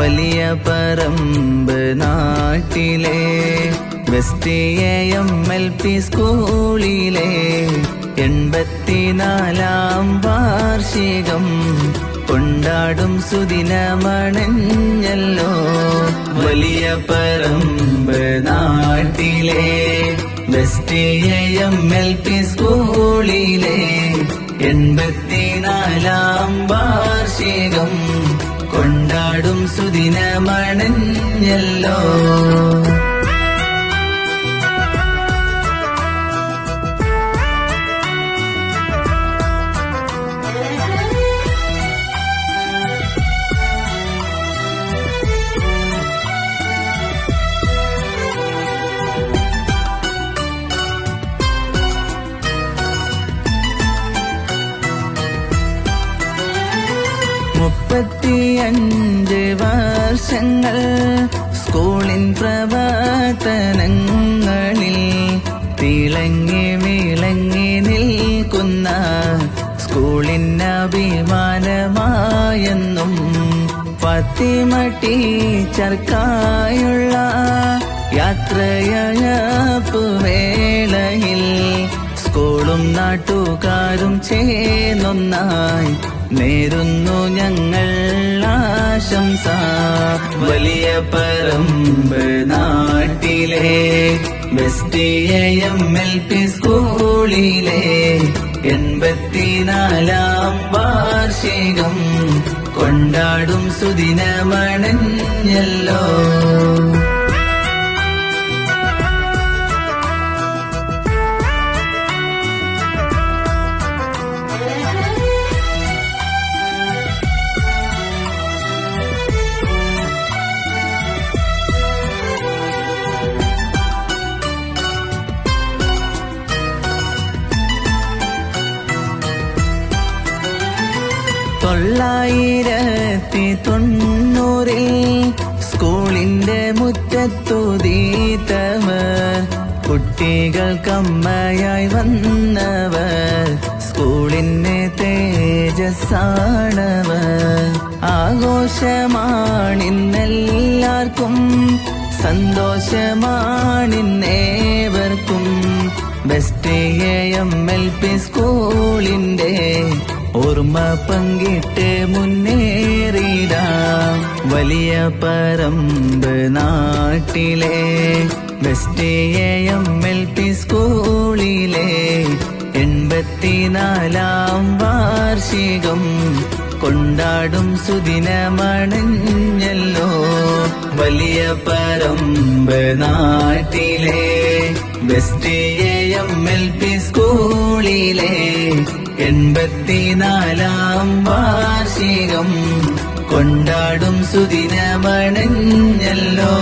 വലിയ പറമ്പ് നാട്ടിലെ വെസ്റ്റ് AMLP സ്കൂളിലെ 84-ാം വാർഷികം കൊണ്ടാടും സുദിനമണഞ്ഞല്ലോ. വലിയ പറമ്പ് നാട്ടിലെ വെസ്റ്റ് AMLP സ്കൂളിലെ 84-ാം വാർഷികം കൊണ്ടാടും സുദിനമണഞ്ഞല്ലോ. മുപ്പത്തിയഞ്ച് വർഷങ്ങൾ സ്കൂളിൻ പ്രവർത്തനങ്ങളിൽ തിളങ്ങി വിളങ്ങി നിൽക്കുന്ന സ്കൂളിന് അഭിമാനമായെന്നും ഫാത്തിമ ടീച്ചർക്കായുള്ള യാത്രയയപ്പ് വേളയിൽ സ്കൂളും നാട്ടുകാരും ചേർന്നൊന്നായി നേരുന്നു ഞങ്ങൾ ആശംസ. വലിയ പറമ്പ് നാട്ടിലെ വെസ്റ്റ് AMLP സ്കൂളിലെ 84-ാം വാർഷികം കൊണ്ടാടും സുദിനമണഞ്ഞല്ലോ. തൊള്ളായിരത്തി സ്കൂളിന്റെ മുറ്റത്തുതീത്തവർ കുട്ടികൾക്കമ്മയായി വന്നവർ സ്കൂളിന്റെ തേജസ്സാണവർ. ആഘോഷമാണിന്നെല്ലാവർക്കും സന്തോഷമാണിന്നേവർക്കും വെസ്റ്റ് AMLP സ്കൂളിന്റെ ഓർമ്മ പങ്കിട്ട് മുന്നേറിടാം. വലിയ പറമ്പ് നാട്ടിലെ വെസ്റ്റ് AMLP സ്കൂളിലെ 84-ാം വാർഷികം കൊണ്ടാടും സുദിനമണഞ്ഞല്ലോ. വലിയ പറമ്പ് നാട്ടിലെ വെസ്റ്റ് AMLP സ്കൂളിലെ 84-ാം വാർഷികം കൊണ്ടാടും സുദിനമണഞ്ഞല്ലോ.